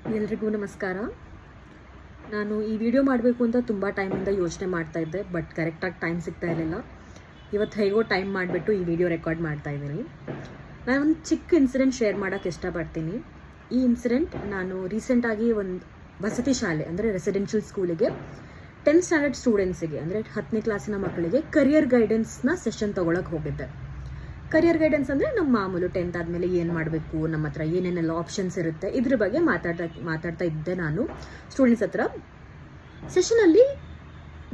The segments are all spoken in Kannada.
ಎಲ್ರಿಗೂ ನಮಸ್ಕಾರ. ನಾನು ಈ ವಿಡಿಯೋ ಮಾಡಬೇಕು ಅಂತ ತುಂಬ ಟೈಮಿಂದ ಯೋಚನೆ ಮಾಡ್ತಾ ಇದ್ದೆ, ಬಟ್ ಕರೆಕ್ಟಾಗಿ ಟೈಮ್ ಸಿಗ್ತಾ ಇರಲಿಲ್ಲ. ಇವತ್ತು ಹೇಗೋ ಟೈಮ್ ಮಾಡಿಬಿಟ್ಟು ಈ ವಿಡಿಯೋ ರೆಕಾರ್ಡ್ ಮಾಡ್ತಾ ಇದ್ದೀನಿ. ನಾನು ಒಂದು ಚಿಕ್ಕ ಇನ್ಸಿಡೆಂಟ್ ಶೇರ್ ಮಾಡೋಕ್ಕೆ ಇಷ್ಟಪಡ್ತೀನಿ. ಈ ಇನ್ಸಿಡೆಂಟ್ ನಾನು ರೀಸೆಂಟಾಗಿ ಒಂದು ವಸತಿ ಶಾಲೆ ಅಂದರೆ ರೆಸಿಡೆನ್ಷಿಯಲ್ ಸ್ಕೂಲಿಗೆ 10th ಸ್ಟ್ಯಾಂಡರ್ಡ್ ಸ್ಟೂಡೆಂಟ್ಸಿಗೆ ಅಂದರೆ 10ನೇ ಕ್ಲಾಸಿನ ಮಕ್ಕಳಿಗೆ ಕರಿಯರ್ ಗೈಡೆನ್ಸ್ನ ಸೆಷನ್ ತೊಗೊಳಕ್ಕೆ ಹೋಗಿದ್ದೆ. ಕರಿಯರ್ ಗೈಡೆನ್ಸ್ ಅಂದರೆ ನಮ್ಮ ಮಾಮೂಲು 10th ಆದಮೇಲೆ ಏನು ಮಾಡಬೇಕು, ನಮ್ಮ ಹತ್ರ ಏನೇನೆಲ್ಲ ಆಪ್ಷನ್ಸ್ ಇರುತ್ತೆ, ಇದ್ರ ಬಗ್ಗೆ ಮಾತಾಡ್ತಾ ಇದ್ದೆ ನಾನು ಸ್ಟೂಡೆಂಟ್ಸ್ ಹತ್ರ.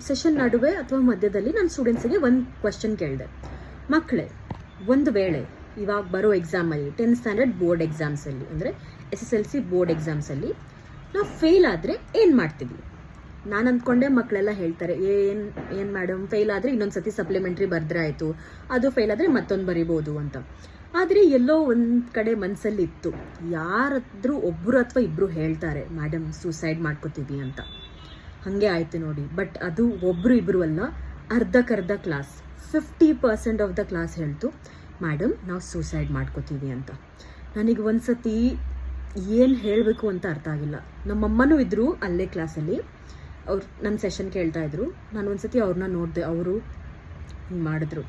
ಸೆಷನ್ ನಡುವೆ ಅಥವಾ ಮಧ್ಯದಲ್ಲಿ ನಾನು ಸ್ಟೂಡೆಂಟ್ಸಿಗೆ ಒಂದು ಕ್ವಶನ್ ಕೇಳಿದೆ. ಮಕ್ಕಳೇ, ಒಂದು ವೇಳೆ ಇವಾಗ ಬರೋ ಎಕ್ಸಾಮಲ್ಲಿ 10th ಸ್ಟ್ಯಾಂಡರ್ಡ್ ಬೋರ್ಡ್ ಎಕ್ಸಾಮ್ಸಲ್ಲಿ ಅಂದರೆ SSLC ಬೋರ್ಡ್ ಎಕ್ಸಾಮ್ಸಲ್ಲಿ ನಾವು ಫೇಲ್ ಆದರೆ ಏನು ಮಾಡ್ತೀವಿ? ನಾನು ಅಂದ್ಕೊಂಡೆ ಮಕ್ಕಳೆಲ್ಲ ಹೇಳ್ತಾರೆ, ಏನು ಮೇಡಮ್, ಫೇಲ್ ಆದರೆ ಇನ್ನೊಂದು ಸತಿ ಸಪ್ಲಿಮೆಂಟ್ರಿ ಬರೆದ್ರೆ ಆಯಿತು, ಅದು ಫೇಲ್ ಆದರೆ ಮತ್ತೊಂದು ಬರಿಬೋದು ಅಂತ. ಆದರೆ ಎಲ್ಲೋ ಒಂದು ಕಡೆ ಮನಸ್ಸಲ್ಲಿ ಇತ್ತು, ಯಾರಾದರೂ ಒಬ್ಬರು ಅಥವಾ ಇಬ್ಬರು ಹೇಳ್ತಾರೆ ಮೇಡಮ್ ಸೂಸೈಡ್ ಮಾಡ್ಕೋತೀವಿ ಅಂತ. ಹಾಗೆ ಆಯಿತು ನೋಡಿ. ಬಟ್ ಅದು ಒಬ್ಬರು ಇಬ್ಬರು ಅಲ್ಲ, ಅರ್ಧಕ್ಕರ್ಧ ಕ್ಲಾಸ್ 50% ಆಫ್ ದ ಕ್ಲಾಸ್ ಹೇಳ್ತು ಮೇಡಮ್ ನಾವು ಸೂಸೈಡ್ ಮಾಡ್ಕೋತೀವಿ ಅಂತ. ನನಗೆ ಒಂದು ಸತಿ ಏನು ಹೇಳಬೇಕು ಅಂತ ಅರ್ಥ ಆಗಿಲ್ಲ. ನಮ್ಮಮ್ಮನೂ ಇದ್ದರು ಅಲ್ಲೇ ಕ್ಲಾಸಲ್ಲಿ, ಅವ್ರು ನನ್ನ ಸೆಷನ್ ಕೇಳ್ತಾಯಿದ್ರು. ನಾನು ಒಂದು ಸತಿ ಅವ್ರನ್ನ ನೋಡಿದೆ, ಅವರು ಹಿಂಗೆ ಮಾಡಿದ್ರು.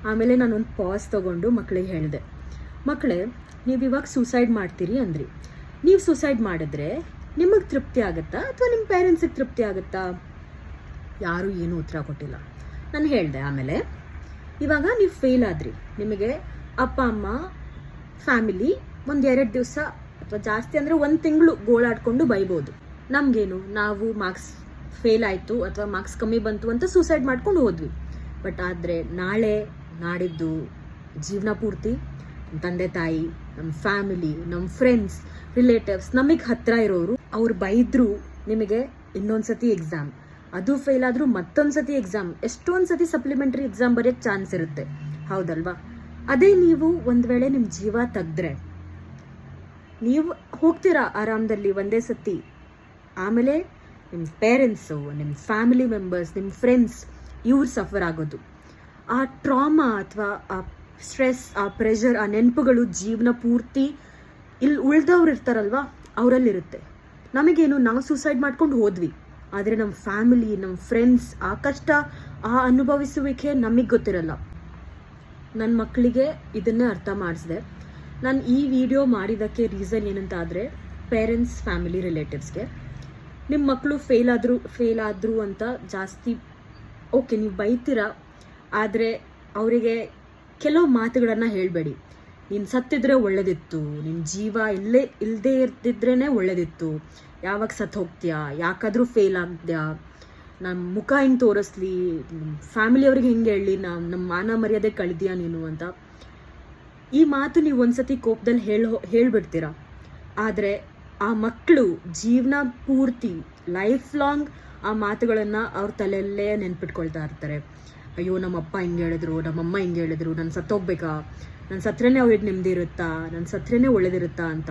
ಆಮೇಲೆ ನಾನೊಂದು ಪಾಸ್ ತೊಗೊಂಡು ಮಕ್ಕಳಿಗೆ ಹೇಳಿದೆ, ಮಕ್ಕಳೇ ನೀವು ಇವಾಗ ಸೂಸೈಡ್ ಮಾಡ್ತೀರಿ ಅಂದ್ರಿ, ನೀವು ಸೂಸೈಡ್ ಮಾಡಿದ್ರೆ ನಿಮಗೆ ತೃಪ್ತಿ ಆಗುತ್ತಾ ಅಥವಾ ನಿಮ್ಮ ಪೇರೆಂಟ್ಸಿಗೆ ತೃಪ್ತಿ ಆಗುತ್ತಾ? ಯಾರೂ ಏನೂ ಉತ್ತರ ಕೊಟ್ಟಿಲ್ಲ. ನಾನು ಹೇಳಿದೆ, ಆಮೇಲೆ ಇವಾಗ ನೀವು ಫೇಲ್ ಆದ್ರಿ, ನಿಮಗೆ ಅಪ್ಪ ಅಮ್ಮ ಫ್ಯಾಮಿಲಿ ಒಂದು 2 ದಿವಸ ಅಥವಾ ಜಾಸ್ತಿ ಅಂದರೆ 1 ತಿಂಗಳು ಗೋಳಾಡ್ಕೊಂಡು ಬೈಬೋದು. ನಮಗೇನು, ನಾವು ಮಾರ್ಕ್ಸ್ ಫೇಲ್ ಆಯಿತು ಅಥವಾ ಮಾರ್ಕ್ಸ್ ಕಮ್ಮಿ ಬಂತು ಅಂತ ಸೂಸೈಡ್ ಮಾಡ್ಕೊಂಡು ಹೋದ್ವಿ. ಬಟ್ ಆದರೆ ನಾಳೆ ನಾಡಿದ್ದು ಜೀವನ ಪೂರ್ತಿ ನಮ್ಮ ತಂದೆ ತಾಯಿ, ನಮ್ಮ ಫ್ಯಾಮಿಲಿ, ನಮ್ಮ ಫ್ರೆಂಡ್ಸ್, ರಿಲೇಟಿವ್ಸ್, ನಮಗೆ ಹತ್ತಿರ ಇರೋರು ಅವ್ರು ಬೈದ್ರು ನಿಮಗೆ ಇನ್ನೊಂದು ಸತಿ ಎಕ್ಸಾಮ್, ಅದು ಫೇಲ್ ಆದರೂ ಮತ್ತೊಂದು ಸತಿ ಎಕ್ಸಾಮ್, ಎಷ್ಟೊಂದು ಸತಿ ಸಪ್ಲಿಮೆಂಟ್ರಿ ಎಕ್ಸಾಮ್ ಬರೆಯೋಕ್ಕೆ ಚಾನ್ಸ್ ಇರುತ್ತೆ, ಹೌದಲ್ವಾ? ಅದೇ ನೀವು ಒಂದು ವೇಳೆ ನಿಮ್ಮ ಜೀವ ತೆಗೆದ್ರೆ ನೀವು ಹೋಗ್ತೀರಾ ಆರಾಮದಲ್ಲಿ ಒಂದೇ ಸತಿ, ಆಮೇಲೆ ನಿಮ್ಮ ಪೇರೆಂಟ್ಸು, ನಿಮ್ಮ ಫ್ಯಾಮಿಲಿ ಮೆಂಬರ್ಸ್, ನಿಮ್ಮ ಫ್ರೆಂಡ್ಸ್ ಇವ್ರು ಸಫರ್ ಆಗೋದು. ಆ ಟ್ರಾಮಾ ಅಥವಾ ಆ ಸ್ಟ್ರೆಸ್, ಆ ಪ್ರೆಷರ್, ಆ ನೆನಪುಗಳು ಜೀವನ ಪೂರ್ತಿ ಇಲ್ಲಿ ಉಳ್ದವ್ರು ಇರ್ತಾರಲ್ವ ಅವರಲ್ಲಿರುತ್ತೆ. ನಮಗೇನು, ನಾವು ಸೂಸೈಡ್ ಮಾಡ್ಕೊಂಡು ಹೋದ್ವಿ, ಆದರೆ ನಮ್ಮ ಫ್ಯಾಮಿಲಿ, ನಮ್ಮ ಫ್ರೆಂಡ್ಸ್ ಆ ಕಷ್ಟ, ಆ ಅನುಭವಿಸುವಿಕೆ ನಮಗೆ ಗೊತ್ತಿರಲ್ಲ. ನನ್ನ ಮಕ್ಕಳಿಗೆ ಇದನ್ನೇ ಅರ್ಥ ಮಾಡಿಸಿದೆ. ನಾನು ಈ ವಿಡಿಯೋ ಮಾಡಿದ್ದಕ್ಕೆ ರೀಸನ್ ಏನಂತ ಆದರೆ, ಪೇರೆಂಟ್ಸ್, ಫ್ಯಾಮಿಲಿ, ರಿಲೇಟಿವ್ಸ್ಗೆ ನಿಮ್ಮ ಮಕ್ಕಳು ಫೇಲ್ ಆದರು ಅಂತ ಜಾಸ್ತಿ ಓಕೆ ನೀವು ಬೈತೀರಾ, ಆದರೆ ಅವರಿಗೆ ಕೆಲವು ಮಾತುಗಳನ್ನು ಹೇಳಬೇಡಿ. ನೀನು ಸತ್ತಿದ್ರೆ ಒಳ್ಳೇದಿತ್ತು, ನಿನ್ನ ಜೀವ ಇಲ್ಲದೇ ಇರ್ತಿದ್ರೇ ಒಳ್ಳೇದಿತ್ತು, ಯಾವಾಗ ಸತ್ತು ಹೋಗ್ತೀಯಾ, ಯಾಕಾದರೂ ಫೇಲ್ ಆಗ್ತೀಯಾ, ನಮ್ಮ ಮುಖ ಹೆಂಗೆ ತೋರಿಸ್ಲಿ, ನಮ್ಮ ಫ್ಯಾಮಿಲಿಯವ್ರಿಗೆ ಹೆಂಗೆ ಹೇಳಲಿ, ನಮ್ಮ ಮಾನ ಮರ್ಯಾದೆ ಕಳೆದಿಯಾ ನೀನು ಅಂತ. ಈ ಮಾತು ನೀವು ಒಂದ್ಸತಿ ಕೋಪದಲ್ಲಿ ಹೇಳ್ಬಿಡ್ತೀರಾ, ಆದರೆ ಆ ಮಕ್ಕಳು ಜೀವನ ಪೂರ್ತಿ ಲೈಫ್ ಲಾಂಗ್ ಆ ಮಾತುಗಳನ್ನು ಅವ್ರ ತಲೆಯಲ್ಲೇ ನೆನ್ಪಿಟ್ಕೊಳ್ತಾ ಇರ್ತಾರೆ. ಅಯ್ಯೋ ನಮ್ಮಪ್ಪ ಹಿಂಗೆ ಹೇಳಿದ್ರು, ನಮ್ಮಮ್ಮ ಹಿಂಗೆ ಹೇಳಿದ್ರು, ನಾನು ಸತ್ತೋಗ್ಬೇಕಾ, ನಾನು ಸತ್ರೇನೆ ಅವ್ರಿಗೆ ನೆಮ್ಮದಿ ಇರುತ್ತಾ, ನಾನು ಸತ್ರೇನೆ ಒಳ್ಳೇದಿರುತ್ತಾ ಅಂತ.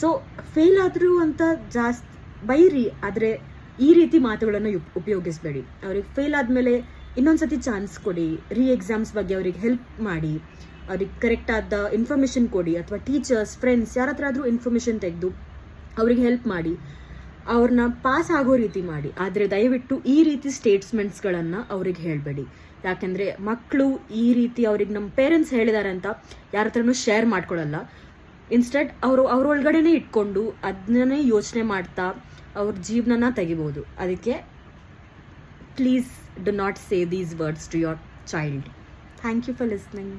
ಸೊ ಫೇಲ್ ಆದರೂ ಅಂತ ಜಾಸ್ತಿ ಬೈರಿ, ಆದರೆ ಈ ರೀತಿ ಮಾತುಗಳನ್ನು ಉಪಯೋಗಿಸ್ಬೇಡಿ. ಅವ್ರಿಗೆ ಫೇಲ್ ಆದಮೇಲೆ ಇನ್ನೊಂದು ಸತಿ ಚಾನ್ಸ್ ಕೊಡಿ, ಎಕ್ಸಾಮ್ಸ್ ಬಗ್ಗೆ ಅವ್ರಿಗೆ ಹೆಲ್ಪ್ ಮಾಡಿ, ಅವ್ರಿಗೆ ಕರೆಕ್ಟಾದ ಇನ್ಫಾರ್ಮೇಷನ್ ಕೊಡಿ, ಅಥವಾ ಟೀಚರ್ಸ್, ಫ್ರೆಂಡ್ಸ್ ಯಾರ ಹತ್ರ ಆದರೂ ಇನ್ಫಾರ್ಮೇಷನ್ ತೆಗೆದು ಅವ್ರಿಗೆ ಹೆಲ್ಪ್ ಮಾಡಿ, ಅವ್ರನ್ನ ಪಾಸ್ ಆಗೋ ರೀತಿ ಮಾಡಿ. ಆದರೆ ದಯವಿಟ್ಟು ಈ ರೀತಿ ಸ್ಟೇಟ್ಸ್ಮೆಂಟ್ಸ್ಗಳನ್ನು ಅವ್ರಿಗೆ ಹೇಳಬೇಡಿ. ಯಾಕೆಂದರೆ ಮಕ್ಕಳು ಈ ರೀತಿ ಅವ್ರಿಗೆ ನಮ್ಮ ಪೇರೆಂಟ್ಸ್ ಹೇಳಿದ್ದಾರೆ ಅಂತ ಯಾರ ಹತ್ರನೂ ಶೇರ್ ಮಾಡ್ಕೊಳ್ಳಲ್ಲ. ಇನ್ಸ್ಟೆಡ್ ಅವ್ರೊಳಗಡೆನೇ ಇಟ್ಕೊಂಡು ಅದನ್ನೇ ಯೋಚನೆ ಮಾಡ್ತಾ ಅವ್ರ ಜೀವನನ ತೆಗಿಬೋದು. ಅದಕ್ಕೆ please do not say these words to your child. Thank you for listening.